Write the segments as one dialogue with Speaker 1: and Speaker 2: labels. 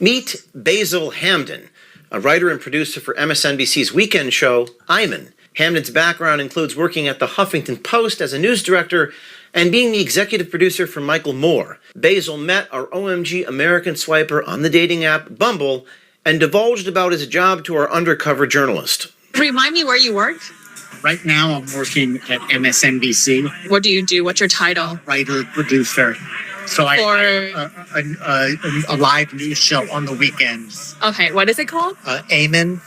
Speaker 1: Meet Basil Hamden, a writer and producer for MSNBC's weekend show, Iman. Hamden's background includes working at the Huffington Post as a news director and being the executive producer for Michael Moore. Basil met our OMG American swiper on the dating app Bumble and divulged about his job to our undercover journalist.
Speaker 2: Remind me where you work.
Speaker 3: Right now, I'm working at MSNBC.
Speaker 2: What do you do? What's your title?
Speaker 3: Writer, producer. So I a live news show on the weekends.
Speaker 2: Okay, what is it called?
Speaker 3: Amen.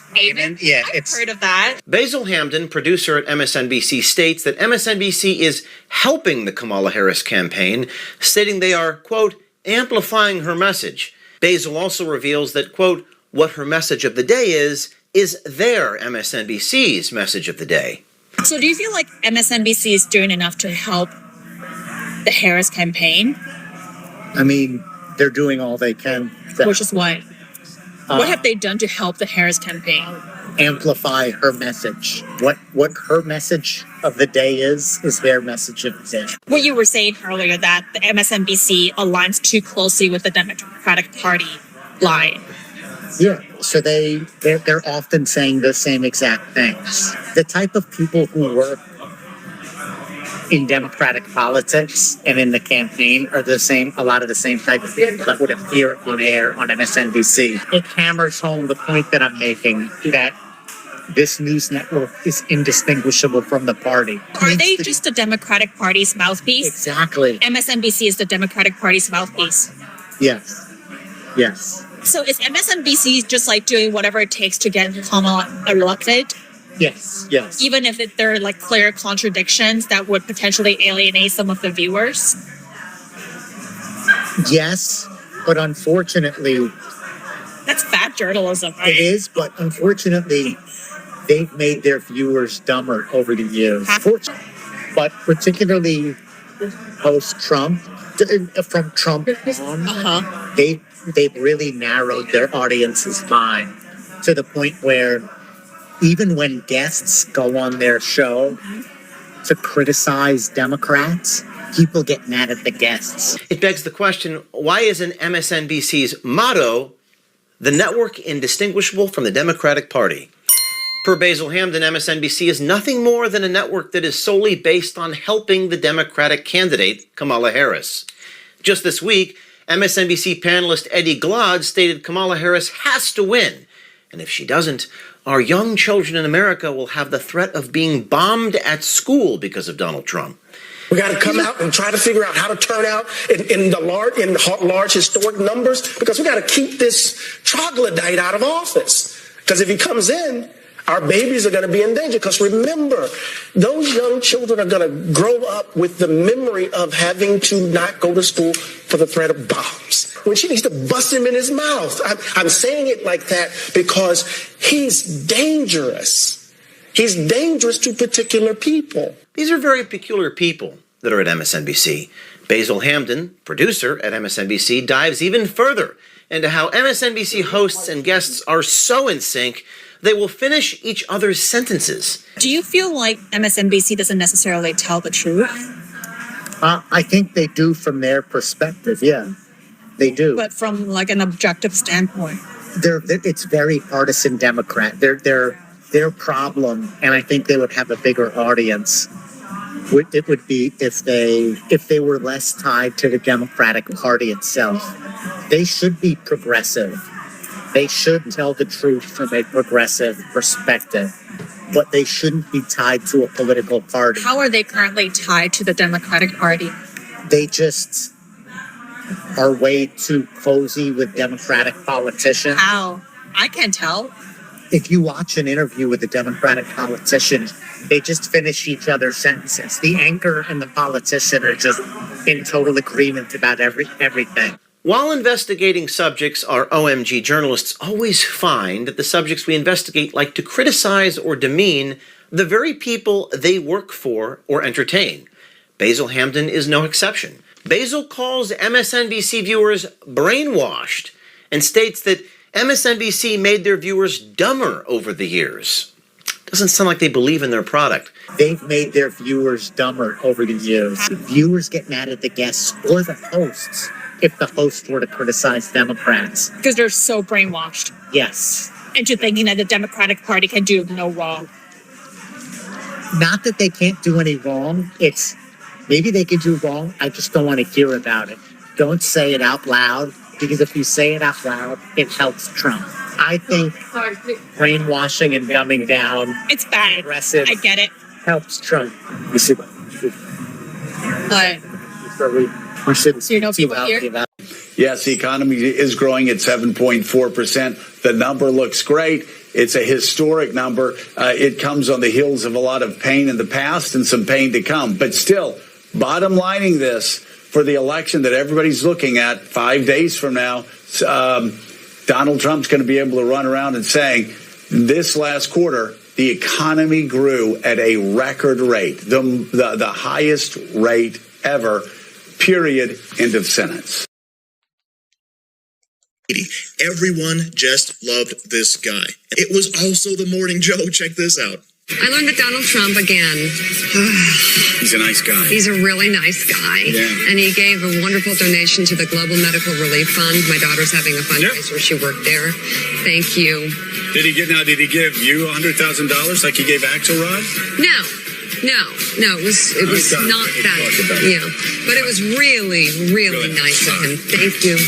Speaker 3: Yeah,
Speaker 2: I've heard of that.
Speaker 1: Basil Hamden, producer at MSNBC, states that MSNBC is helping the Kamala Harris campaign, stating they are, quote, amplifying her message. Basil also reveals that, quote, what her message of the day is their MSNBC's message of the day.
Speaker 2: So do you feel like MSNBC is doing enough to help the Harris campaign?
Speaker 3: I mean, they're doing all they can.
Speaker 2: Which is what? What have they done to help the Harris campaign?
Speaker 3: Amplify her message. What her message of the day is their message of the day.
Speaker 2: What you were saying earlier, that the MSNBC aligns too closely with the Democratic Party line.
Speaker 3: Yeah, so they're often saying the same exact things. The type of people who work in Democratic politics and in the campaign are a lot of the same type of people that would appear on air on MSNBC. It hammers home the point that I'm making, that this news network is indistinguishable from the party.
Speaker 2: Are they just the Democratic Party's mouthpiece?
Speaker 3: Exactly.
Speaker 2: MSNBC is the Democratic Party's mouthpiece.
Speaker 3: Yes.
Speaker 2: So is MSNBC just like doing whatever it takes to get Kamala elected?
Speaker 3: Yes.
Speaker 2: Even if there are like clear contradictions that would potentially alienate some of the viewers?
Speaker 3: Yes, but unfortunately...
Speaker 2: That's bad journalism, right?
Speaker 3: It is, but unfortunately, they've made their viewers dumber over the years. But particularly post-Trump, from Trump on, they've really narrowed their audience's mind to the point where even when guests go on their show to criticize Democrats, people get mad at the guests.
Speaker 1: It begs the question, why isn't MSNBC's motto, the network indistinguishable from the Democratic Party? Per Basil Hamden, MSNBC is nothing more than a network that is solely based on helping the Democratic candidate, Kamala Harris. Just this week, MSNBC panelist Eddie Glaude stated Kamala Harris has to win, and if she doesn't, our young children in America will have the threat of being bombed at school because of Donald Trump.
Speaker 4: We got to come out and try to figure out how to turn out in large historic numbers, because we got to keep this troglodyte out of office. Because if he comes in, our babies are going to be in danger. Because remember, those young children are going to grow up with the memory of having to not go to school for the threat of bombs, when she needs to bust him in his mouth. I'm saying it like that because he's dangerous. He's dangerous to particular people.
Speaker 1: These are very peculiar people that are at MSNBC. Basil Hamden, producer at MSNBC, dives even further into how MSNBC hosts and guests are so in sync they will finish each other's sentences.
Speaker 2: Do you feel like MSNBC doesn't necessarily tell the truth?
Speaker 3: I think they do from their perspective, yeah. They do.
Speaker 2: But from like an objective standpoint?
Speaker 3: It's very partisan Democrat. Their problem, and I think they would have a bigger audience, it would be if they were less tied to the Democratic Party itself. They should be progressive. They should tell the truth from a progressive perspective, but they shouldn't be tied to a political party.
Speaker 2: How are they currently tied to the Democratic Party?
Speaker 3: They just are way too cozy with Democratic politicians.
Speaker 2: How? I can't tell.
Speaker 3: If you watch an interview with a Democratic politician, they just finish each other's sentences. The anchor and the politician are just in total agreement about everything.
Speaker 1: While investigating subjects, our OMG journalists always find that the subjects we investigate like to criticize or demean the very people they work for or entertain. Basil Hamden is no exception. Basil calls MSNBC viewers brainwashed and states that MSNBC made their viewers dumber over the years. Doesn't sound like they believe in their product.
Speaker 3: They've made their viewers dumber over the years. Viewers get mad at the guests or the hosts if the host were to criticize Democrats.
Speaker 2: Because they're so brainwashed
Speaker 3: Yes.
Speaker 2: into thinking that the Democratic Party can do no wrong.
Speaker 3: Not that they can't do any wrong. It's maybe they can do wrong. I just don't want to hear about it. Don't say it out loud, because if you say it out loud, it helps Trump. I think brainwashing and dumbing down
Speaker 2: It's bad.
Speaker 3: aggressive
Speaker 2: I get it.
Speaker 3: helps Trump. We should.
Speaker 2: But
Speaker 3: We should.
Speaker 2: So you know people here?
Speaker 5: Yes, the economy is growing at 7.4%. The number looks great. It's a historic number. It comes on the heels of a lot of pain in the past and some pain to come. But still, bottom lining this for the election that everybody's looking at 5 days from now, Donald Trump's going to be able to run around and saying, this last quarter, the economy grew at a record rate, the highest rate ever, period, end of sentence.
Speaker 6: Everyone just loved this guy. It was also the Morning Joe. Check this out.
Speaker 7: I learned that Donald Trump, again,
Speaker 6: He's a nice guy.
Speaker 7: he's a really nice guy.
Speaker 6: Yeah.
Speaker 7: And he gave a wonderful donation to the Global Medical Relief Fund. My daughter's having a fundraiser. She worked there. Thank you.
Speaker 6: Did he give you $100,000 like he gave Axel Rod?
Speaker 7: No, it was
Speaker 6: I thought
Speaker 7: not
Speaker 6: we
Speaker 7: that.
Speaker 6: talked about it.
Speaker 7: Yeah, but it was really, really nice of him. Thank you.